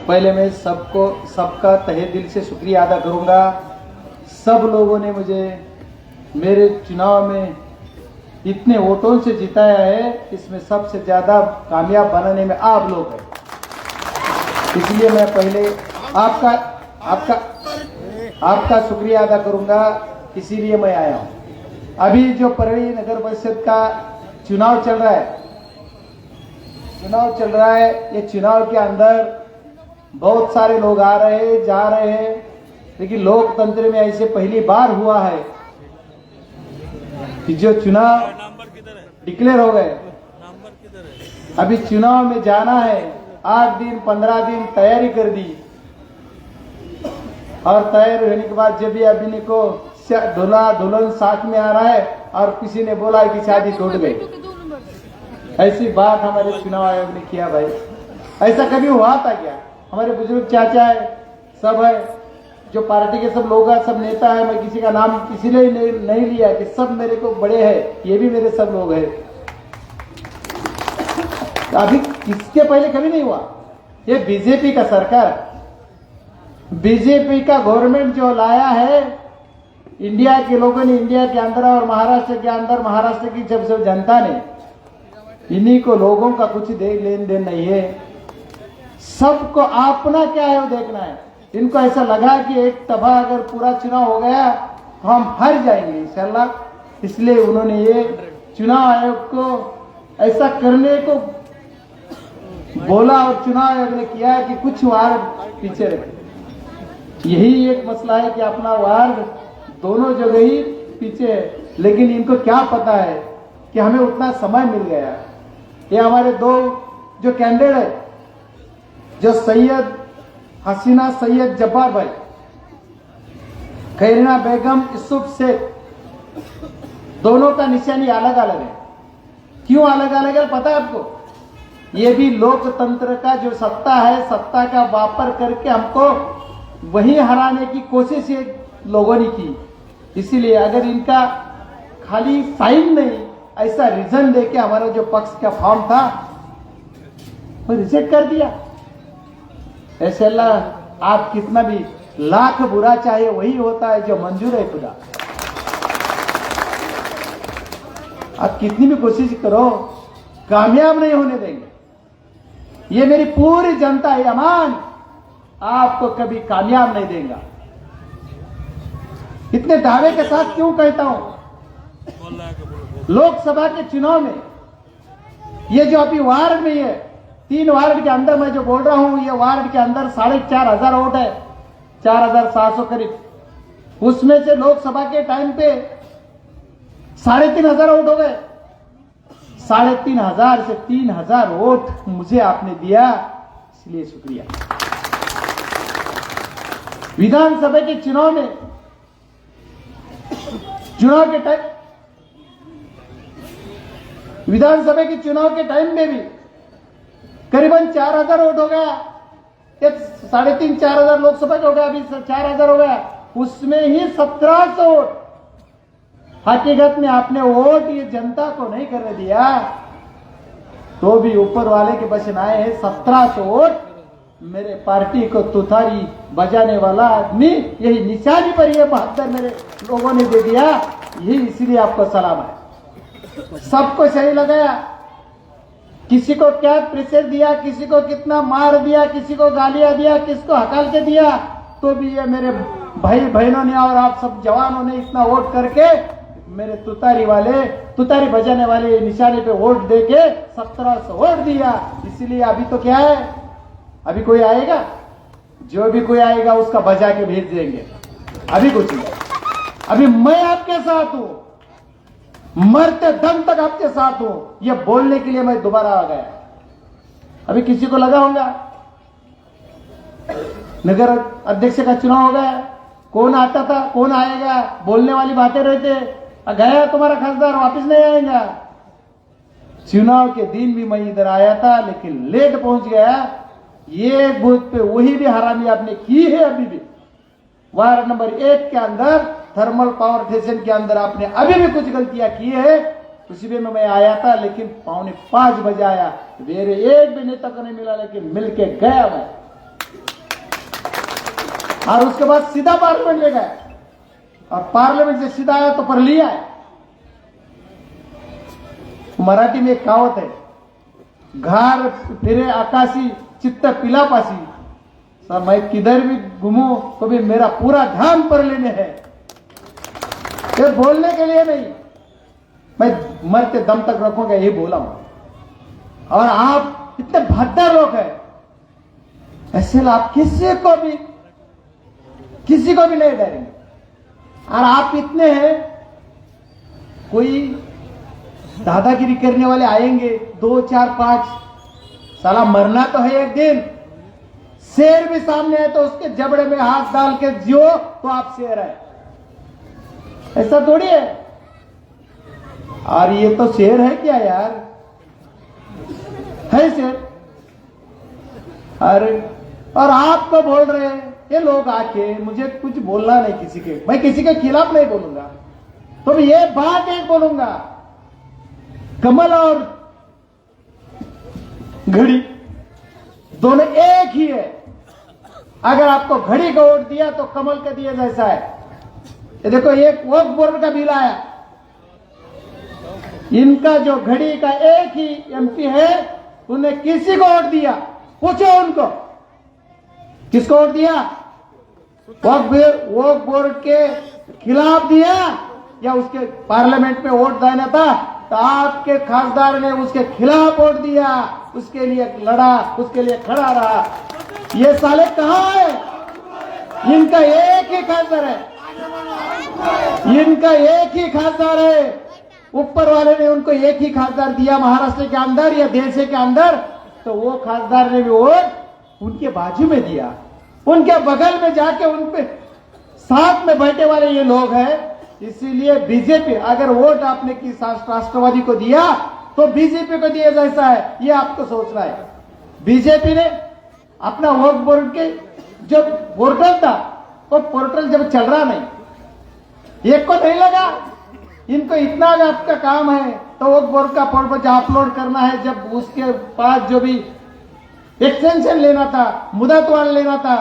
पहले मैं सबका तहे दिल से शुक्रिया अदा करूंगा। सब लोगों ने मुझे मेरे चुनाव में इतने वोटों से जिताया है, इसमें सबसे ज्यादा कामयाब बनाने में आप लोग हैं। इसलिए मैं पहले आपका शुक्रिया अदा करूंगा, इसीलिए मैं आया हूं। अभी जो परली नगर परिषद का चुनाव चल रहा है, ये चुनाव के अंदर बहुत सारे लोग आ रहे हैं, जा रहे हैं, लेकिन लोकतंत्र में ऐसे पहली बार हुआ है कि जो चुनाव डिक्लेयर हो गए। अभी चुनाव में जाना है, 8 दिन 15 दिन तैयारी कर दी, और तैयार होने के बाद जब भी अभी को दूल्हा दुल्हन साथ में आ रहा है और किसी ने बोला कि शादी टूट गई, ऐसी बात हमारे चुनाव आयोग ने किया। भाई ऐसा कभी हुआ था क्या? हमारे बुजुर्ग चाचा है, सब है, जो पार्टी के सब लोग हैं, सब नेता है, मैं किसी का नाम इसीलिए नहीं लिया कि सब मेरे को बड़े हैं, ये भी मेरे सब लोग हैं। अभी इसके पहले कभी नहीं हुआ। ये बीजेपी का सरकार, बीजेपी का गवर्नमेंट जो लाया है, इंडिया के लोगों ने, इंडिया के अंदर और महाराष्ट्र के अंदर, महाराष्ट्र की जब जनता ने, इन्हीं को लोगों का कुछ लेन देन नहीं है। सबको अपना क्या है वो देखना है। इनको ऐसा लगा कि एक दफा अगर पूरा चुनाव हो गया तो हम हार जाएंगे इंशाल्लाह, इसलिए उन्होंने ये चुनाव आयोग को ऐसा करने को बोला और चुनाव आयोग ने किया कि कुछ वार्ड पीछे रखे। यही एक मसला है कि अपना वार्ड दोनों जगह ही पीछे है, लेकिन इनको क्या पता है कि हमें उतना समय मिल गया। ये हमारे दो जो कैंडिडेट है, जो सैयद हसीना सैयद जब्बार भाई, खैरीना बेगम यूसुफ शेख, दोनों का निशानी अलग अलग है। क्यों अलग अलग है पता है आपको? ये भी लोकतंत्र का जो सत्ता है, सत्ता का वापर करके हमको वही हराने की कोशिश ये लोगों ने की। इसीलिए अगर इनका खाली साइन नहीं, ऐसा रीजन देके हमारा जो पक्ष का फॉर्म था वो रिजेक्ट कर दिया। ऐसे अल्लाह आप कितना भी लाख बुरा चाहे, वही होता है जो मंजूर है खुदा। आप कितनी भी कोशिश करो, कामयाब नहीं होने देंगे। ये मेरी पूरी जनता है, अमान आपको कभी कामयाब नहीं देगा। इतने दावे के साथ क्यों कहता हूं? लोकसभा के चुनाव में ये जो अभी वार्ड में है, 3 वार्ड के अंदर मैं जो बोल रहा हूं, ये वार्ड के अंदर 4,500 वोट है, 4,700 करीब। उसमें से लोकसभा के टाइम पे 3,500 वोट हो गए। 3,500 से 3,000 वोट मुझे आपने दिया, इसलिए शुक्रिया। विधानसभा के चुनाव में, विधानसभा के चुनाव के टाइम में भी करीबन 4,000 वोट हो गया। 3,500-4,000 लोकसभा का हो गया, अभी 4,000 हो गया। उसमें ही 1,700 वोट हकीकत में आपने वोट ये जनता को नहीं करने दिया, तो भी ऊपर वाले के वचन आए हैं 1,700 वोट मेरे पार्टी को तुतारी बजाने वाला आदमी, यही निशानी पर ये 72 मेरे लोगों ने दे दिया। यही इसलिए आपको सलाम है। सबको सही लगाया, किसी को क्या प्रेशर दिया, किसी को कितना मार दिया, किसी को गालियां दिया, किसको हकाल के दिया, तो भी ये मेरे भाई बहनों ने और आप सब जवानों ने इतना वोट करके मेरे तुतारी बजाने वाले निशाने पे वोट देके 1,700 वोट दिया। इसलिए अभी तो क्या है, अभी कोई आएगा, जो भी कोई आएगा उसका बजा के भेज देंगे। अभी कुछ नहीं, अभी मैं आपके साथ हूं, मरते दम तक आपके साथ हूं, ये बोलने के लिए मैं दोबारा आ गया। अभी किसी को लगा होगा नगर अध्यक्ष का चुनाव हो गया, कौन आता था, कौन आएगा, बोलने वाली बातें रहते, गया तुम्हारा खासदार वापस नहीं आएगा। चुनाव के दिन भी मैं इधर आया था, लेकिन लेट पहुंच गया। ये बूथ पे वही भी हरामी आपने की है। अभी भी वार्ड नंबर 1 के अंदर थर्मल पावर स्टेशन के अंदर आपने अभी भी कुछ गलतियां की है। उसी में मैं आया था, लेकिन 4:45 बजे आया, मेरे एक भी नेता को नहीं मिला, लेकिन मिल के गया मैं। और उसके बाद सीधा पार्लियामेंट ले गए और पार्लियामेंट से सीधा आया तो पर लिया है। मराठी में एक कहावत है, घर फिरे आकाशी चित्त पिला पासी। सर मैं किधर भी घूमूं तो भी मेरा पूरा ध्यान पर लेने है, ये बोलने के लिए नहीं, मैं मरते दम तक रखूंगा, यही बोला हूं। और आप इतने भद्दा लोग हैं, ऐसे आप किसी को भी नहीं डरेंगे। और आप इतने हैं, कोई दादागिरी करने वाले आएंगे 2 4 5, साला मरना तो है एक दिन। शेर भी सामने है तो उसके जबड़े में हाथ डाल के जियो तो आप शेर है, ऐसा थोड़ी है। और ये तो शेर है क्या यार, है शेर। अरे और आप तो बोल रहे हैं, ये लोग आके मुझे कुछ बोलना नहीं, किसी के, मैं किसी के खिलाफ नहीं बोलूंगा, तो ये बात एक बोलूंगा, कमल और घड़ी दोनों एक ही है। अगर आपको घड़ी का वोट दिया तो कमल का दिया जैसा है। ये देखो एक वक्फ बोर्ड का बिल आया, इनका जो घड़ी का एक ही एमपी है, उन्हें किसी को वोट दिया, पूछो उनको किसको वोट दिया। वक्फ बोर्ड के खिलाफ दिया या उसके पार्लियामेंट में वोट देना था तो आपके खासदार ने उसके खिलाफ वोट दिया, उसके लिए लड़ा, उसके लिए खड़ा रहा। ये साले कहां है, इनका एक ही खासदार है, इनका एक ही खासदार है। ऊपर वाले ने उनको एक ही खासदार दिया महाराष्ट्र के अंदर या देश के अंदर, तो वो खासदार ने भी वोट उनके बाजू में दिया, उनके बगल में जाके उनके साथ में बैठे वाले ये लोग हैं। इसीलिए बीजेपी, अगर वोट आपने की राष्ट्रवादी को दिया तो बीजेपी को दिया जैसा है, ये आपको सोचना है। बीजेपी ने अपना वक्फ बोर्ड के जो पोर्टल था, वो पोर्टल जब चल रहा नहीं, एक को नहीं लगा, इनको इतना आपका काम है तो वक्फ बोर्ड का पोर्टल अपलोड करना है, जब उसके पास जो भी एक्सटेंशन लेना था, मुदतवार लेना था,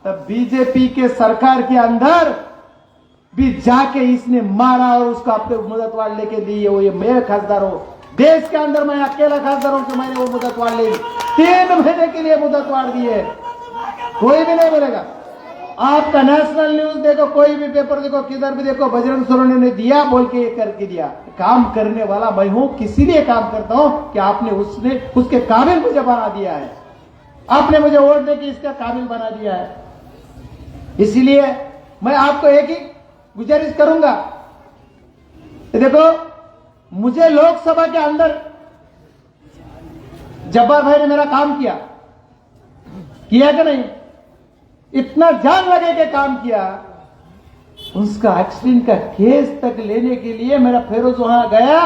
तब बीजेपी के सरकार के अंदर भी जाके इसने मारा और उसको अपने मुदतवार लेके दी। वो ये मेरे खासदार हो, देश के अंदर मैं अकेला खासदार हूं कि मैंने वो मुदतवार ली, 3 महीने के लिए मुदतवार दिए, कोई भी नहीं बोलेगा। आपका नेशनल न्यूज देखो, कोई भी पेपर देखो, किधर भी देखो, बजरंग सोरेन ने दिया बोल के ये करके दिया। काम करने वाला मैं हूं, किसी लिए काम करता हूं कि आपने उसके काबिल मुझे बना दिया है, आपने मुझे वोट देके इसका काबिल बना दिया है। इसीलिए मैं आपको एक ही गुजारिश करूंगा, देखो मुझे लोकसभा के अंदर जब्बार भाई ने मेरा काम किया कि नहीं, इतना जान लगे के काम किया, उसका एक्सीडेंट का केस तक लेने के लिए मेरा फेरोज वहां गया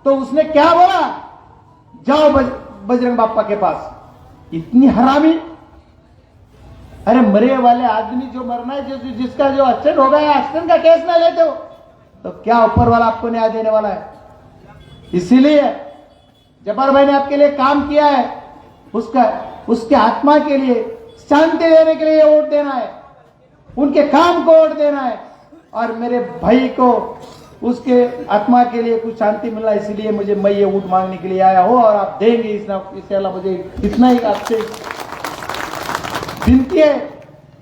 तो उसने क्या बोला, जाओ बजरंग बाप्पा के पास। इतनी हरामी, अरे मरे वाले आदमी जो मरना है, जिसका जो एक्सीडेंट हो गया, एक्सीडेंट का केस ना लेते हो तो क्या ऊपर वाला आपको न्याय देने वाला है। इसीलिए जब्बार भाई ने आपके लिए काम किया है, उसके आत्मा के लिए शांति देने के लिए वोट देना है, उनके काम को वोट देना है, और मेरे भाई को उसके आत्मा के लिए कुछ शांति मिला, इसलिए मैं ये वोट मांगने के लिए आया हूं। और आप देंगे इससे अल्लाह, मुझे इतना ही आपसे विनती है,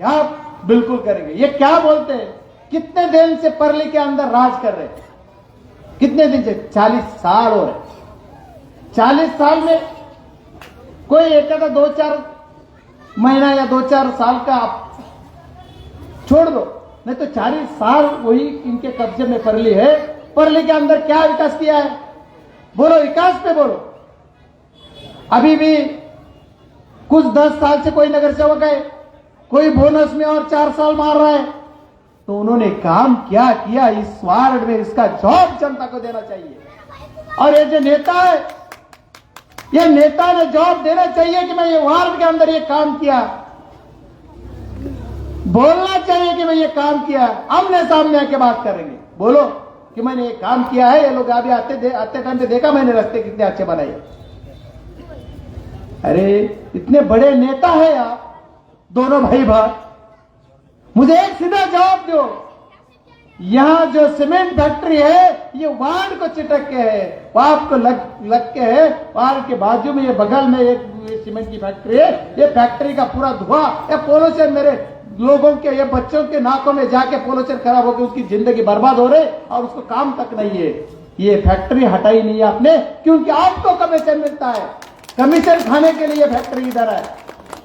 आप बिल्कुल करेंगे। ये क्या बोलते हैं, कितने दिन से परली के अंदर राज कर रहे हैं, कितने दिन से, 40 साल हो रहे। 40 साल में कोई एक 2-4 महीना या 2-4 साल का आप छोड़ दो, नहीं तो 40 साल वही इनके कब्जे में परली है। परली के अंदर क्या विकास किया है, बोलो, विकास पे बोलो। अभी भी कुछ 10 साल से कोई नगर सेवक है, कोई बोनस में और 4 साल मार रहा है, तो उन्होंने काम क्या किया इस वार्ड में, इसका जवाब जनता को देना चाहिए। और ये जो नेता है, ये नेता ने जवाब देना चाहिए कि मैं ये वार्ड के अंदर ये काम किया, बोलना चाहिए कि मैं ये काम किया, आमने सामने आके बात करेंगे, बोलो कि मैंने ये काम किया है। ये लोग अभी आते टाइम पे देखा मैंने, रास्ते कितने अच्छे बनाए। अरे इतने बड़े नेता है आप दोनों भाई भाई, मुझे एक सीधा जवाब दो, यहाँ जो सीमेंट फैक्ट्री है ये वार्ड को चिटक के है, पाप को लग के है, वार्ड के बाजू में ये बगल में एक सीमेंट की फैक्ट्री है, ये फैक्ट्री का पूरा धुआं, ये पोल्यूशन मेरे लोगों के, ये बच्चों के नाकों में जाके पोल्यूशन खराब होकर उसकी जिंदगी बर्बाद हो रही और उसको काम तक नहीं है। ये फैक्ट्री हटाई नहीं है आपने, क्योंकि आपको कमीशन मिलता है, कमीशन खाने के लिए फैक्ट्री इधर है।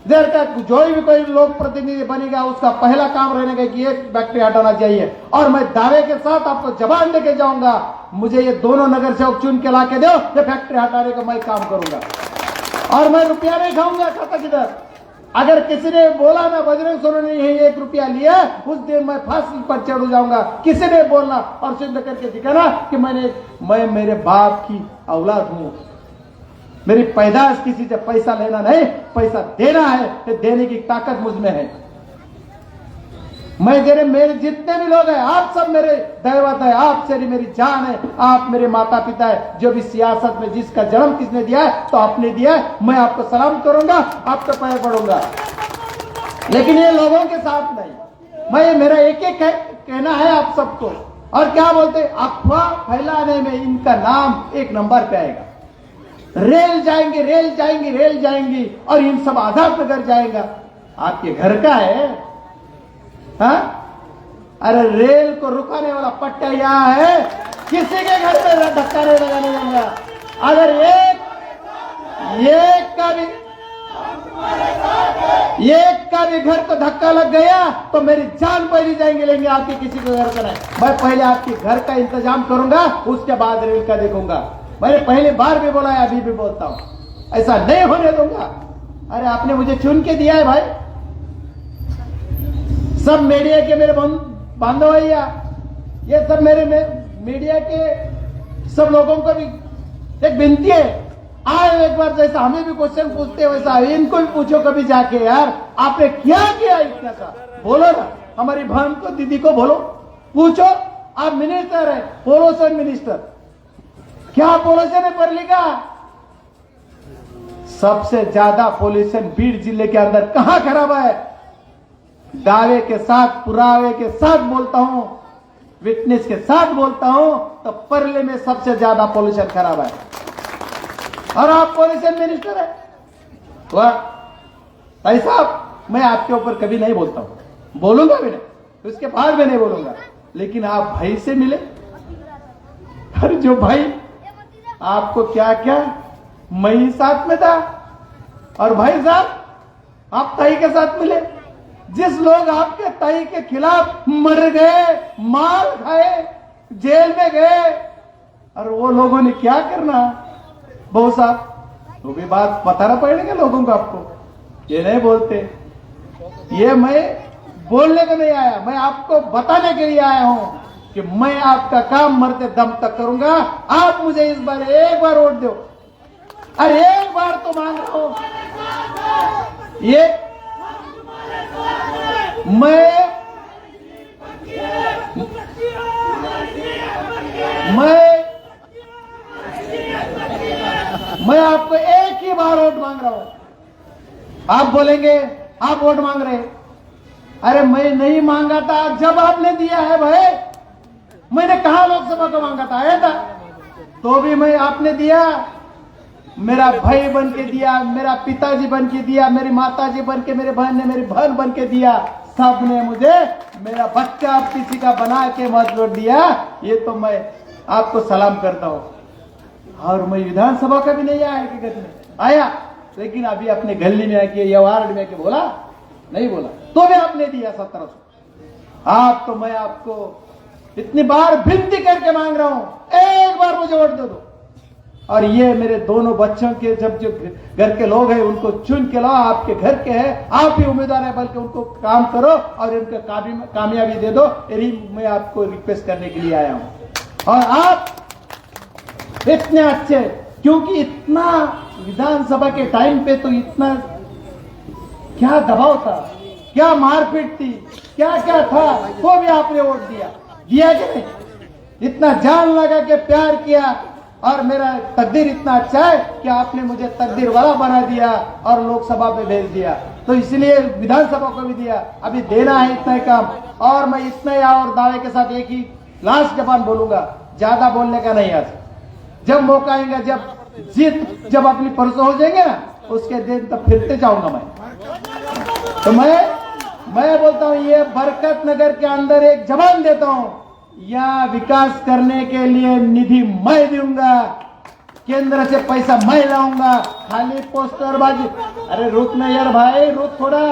इधर का जो भी कोई लोक प्रतिनिधि बनेगा उसका पहला काम रहने का कि ये फैक्ट्री हटाना चाहिए। और मैं दावे के साथ आपको जवाब देके जाऊंगा, मुझे ये दोनों नगर सेवक चुन के ला के दो, ये फैक्ट्री हटाने का मैं काम करूंगा और मैं रुपया नहीं खाऊंगा खाता किधर। अगर किसी ने बोला ना बजरंग सोरेन ने यही 1 रुपया लिया, उस दिन मैं फांसी पर चढ़ जाऊंगा। किसी ने बोलना और सिद्ध करके दिखाना कि मैं मेरे बाप की औलाद हूं, मेरी पैदाश किसी से पैसा लेना नहीं, पैसा देना है, तो देने की ताकत मुझ में है। मैं तेरे मेरे जितने भी लोग हैं आप सब मेरे दैवत है, आप से मेरी जान है, आप मेरे माता पिता है। जो भी सियासत में जिसका जन्म किसने दिया है तो आपने दिया है, मैं आपको सलाम करूंगा, आपका पैर पड़ूंगा, लेकिन ये लोगों के साथ नहीं। मैं मेरा एक एक कहना है आप सबको। और क्या बोलते, अफवाह फैलाने में इनका नाम 1 नंबर पे आएगा। रेल जाएंगे, रेल जाएंगी, रेल जाएंगी और इन सब आजाद नगर जाएगा। आपके घर का है हा? अरे रेल को रुकाने वाला पट्टा यहां है, किसी के घर में धक्का नहीं लगाने देंगे। अगर एक का भी घर को धक्का लग गया तो मेरी जान पहली जाएंगे, लेंगे आपके किसी के घर का नहीं। मैं पहले आपके घर का इंतजाम करूंगा, उसके बाद रेल का देखूंगा। मैंने पहले बार भी बोला है, अभी भी बोलता हूं, ऐसा नहीं होने दूंगा। अरे आपने मुझे चुन के दिया है भाई, सब मीडिया के मेरे बांधव भैया, ये सब मेरे मीडिया के सब लोगों को भी एक विनती है, आए एक बार, जैसा हमें भी क्वेश्चन पूछते हैं वैसा इनको भी पूछो कभी जाके, यार आपने क्या किया इतना सा, बोलो ना, हमारी बहन को, दीदी को बोलो, पूछो। आप मिनिस्टर है, पोल्यूशन मिनिस्टर, क्या पोल्यूशन है परली का? सबसे ज्यादा पोल्यूशन बीड़ जिले के अंदर कहां खराब है? दावे के साथ, पुरावे के साथ बोलता हूं, विटनेस के साथ बोलता हूं, तो परले में सबसे ज्यादा पोल्यूशन खराब है। और आप पोल्यूशन मिनिस्टर है, वाह ऐसा मैं आपके ऊपर कभी नहीं बोलता हूं, बोलूंगा भी नहीं, उसके बाद में नहीं बोलूंगा। लेकिन आप भाई से मिले, हर जो भाई आपको क्या क्या, मैं ही साथ में था, और भाई साहब आप ताई के साथ मिले। जिस लोग आपके ताई के खिलाफ मर गए, मार खाए, जेल में गए, और वो लोगों ने क्या करना, बहुत साहब तो भी बात बताना पड़ेगा लोगों को, आपको ये नहीं बोलते। ये मैं बोलने को नहीं आया, मैं आपको बताने के लिए आया हूं कि मैं आपका काम मरते दम तक करूंगा। आप मुझे इस बार एक बार वोट दो, अरे एक बार तो मांग रहा हूं। ये मैं आपको एक ही बार वोट मांग रहा हूं। आप बोलेंगे आप वोट मांग रहे, अरे मैं नहीं मांगा था जब आपने दिया है भाई। मैंने कहा लोकसभा को मांगा था, आया था तो भी मैं आपने दिया, मेरा भाई बन के दिया, मेरा पिताजी बन के दिया, मेरी माताजी बन के, मेरे बहन ने मेरी बहन बन के दिया, सबने मुझे मेरा बच्चा किसी का बना के मत वोट दिया। ये तो मैं आपको सलाम करता हूं। और मैं विधानसभा का भी नहीं आया हकीकत में, आया लेकिन अभी अपने गली में आके या वार्ड में आके बोला नहीं बोला, तो भी आपने दिया 1700। आप तो मैं आपको इतनी बार विनती करके मांग रहा हूं, एक बार मुझे वोट दे दो। और ये मेरे दोनों बच्चों के जब जो घर के लोग हैं उनको चुन के लाओ, आपके घर के हैं, आप ही उम्मीदवार है, बल्कि उनको काम करो और इनका कामयाबी दे दो। यही मैं आपको रिक्वेस्ट करने के लिए आया हूं। और आप इतने अच्छे, क्योंकि इतना विधानसभा के टाइम पे तो इतना क्या दबाव था, क्या मारपीट थी, क्या क्या था, वो भी आपने वोट दिया कि नहीं? इतना जान लगा के प्यार किया, और मेरा तकदीर इतना अच्छा है कि आपने मुझे तकदीर वाला बना दिया और लोकसभा पे भेज दिया। तो इसलिए विधानसभा को भी दिया। अभी देना है इतना ही काम, और मैं इतने और दावे के साथ एक ही लास्ट जबान बोलूंगा, ज्यादा बोलने का नहीं। आज जब मौका आएगा, जब अपनी परसों हो जाएंगे ना, उसके दिन तब फिरते जाऊंगा मैं। तो मैं बोलता हूं, ये बरकत नगर के अंदर एक जबान देता हूं, यहाँ विकास करने के लिए निधि मैं दूंगा, केंद्र से पैसा मैं लाऊंगा। खाली पोस्टरबाजी, अरे रुक ना यार भाई, रुक थोड़ा।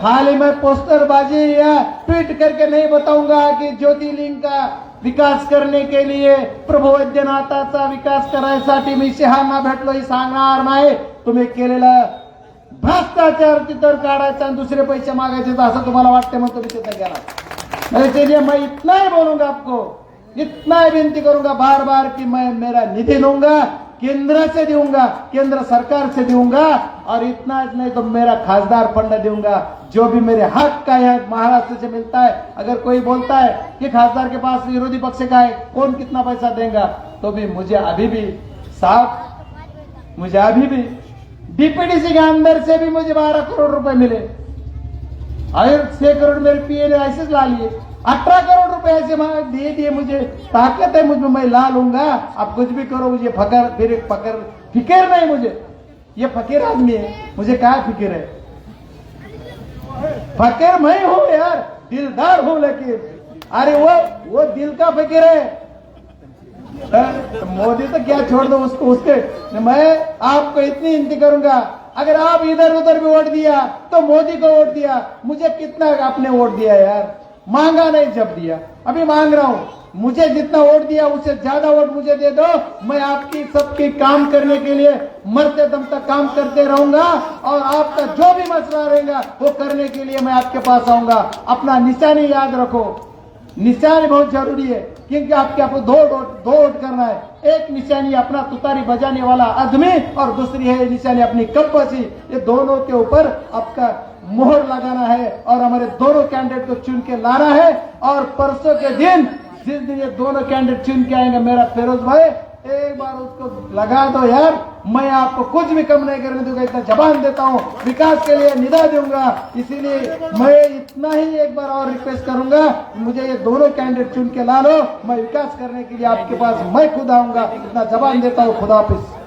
खाली मैं पोस्टरबाजी या ट्वीट करके नहीं बताऊंगा की ज्योतिर्लिंग का विकास करणे के लिए, प्रभू वैद्यनाथाचा विकास करायसाठी मी शहांना भेटलो हे सांगणार नाही। तुम्ही केलेला भ्रष्टाचार तिथं काढायचा आणि दुसरे पैसे मागायचे, तर असं तुम्हाला वाटते मग तुम्ही तिथे गेला। इसलिए मैं इतना ही बोलूंगा आपको, इतना ही विनती करूंगा बार बार कि मैं मेरा निधि दूंगा, केंद्र से दूंगा, केंद्र सरकार से दूंगा, और इतना नहीं तो मेरा खासदार फंड दूंगा, जो भी मेरे हक का है महाराष्ट्र से मिलता है। अगर कोई बोलता है कि खासदार के पास विरोधी पक्ष का है, कौन कितना पैसा देगा, तो भी मुझे अभी भी साहब, मुझे अभी भी डीपीडीसी के अंदर से भी मुझे 12 करोड़ रुपए मिले, और 6 करोड़ मेरे पीए ने ऐसे ला लिए, 18 करोड़ रुपए ऐसे दे दिए। मुझे ताकत है, मुझमें मैं ला लूंगा, आप कुछ भी करो, मुझे फिक्र नहीं। मुझे ये फकीर आदमी है, मुझे क्या फिक्र है? फकीर मैं हूं यार, दिलदार हूं, लेकिन अरे वो दिल का फकीर है। मोदी तो क्या छोड़ दो उसको, उसके मैं आपको इतनी विनती करूंगा, अगर आप इधर उधर भी वोट दिया तो मोदी को वोट दिया, मुझे कितना आपने वोट दिया यार? मांगा नहीं, जब दिया, अभी मांग रहा हूं, मुझे जितना वोट दिया उससे ज्यादा वोट मुझे दे दो। मैं आपकी सबकी काम करने के लिए मरते दम तक काम करते रहूंगा, और आपका जो भी मसला रहेगा वो करने के लिए मैं आपके पास आऊंगा। अपना निशानी याद रखो, निशानी बहुत जरूरी है, क्योंकि आपको दो वोट करना है। एक निशानी अपना तुतारी बजाने वाला आदमी, और दूसरी है निशानी अपनी कब्बसी। ये दोनों के ऊपर आपका मोहर लगाना है, और हमारे दोनों कैंडिडेट को चुन के लाना है। और परसों के दिन, जिस दिन ये दोनों कैंडिडेट चुन के आएंगे, मेरा फिरोज भाई एक बार उसको लगा दो यार, मैं आपको कुछ भी कम नहीं करने दूंगा, इतना जबान देता हूं, विकास के लिए निदा दूंगा। इसीलिए मैं इतना ही एक बार और रिक्वेस्ट करूंगा, मुझे ये दोनों कैंडिडेट चुन के ला लो, मैं विकास करने के लिए आपके पास मैं खुद आऊंगा, इतना जबान देता हूं। खुदा हाफिज।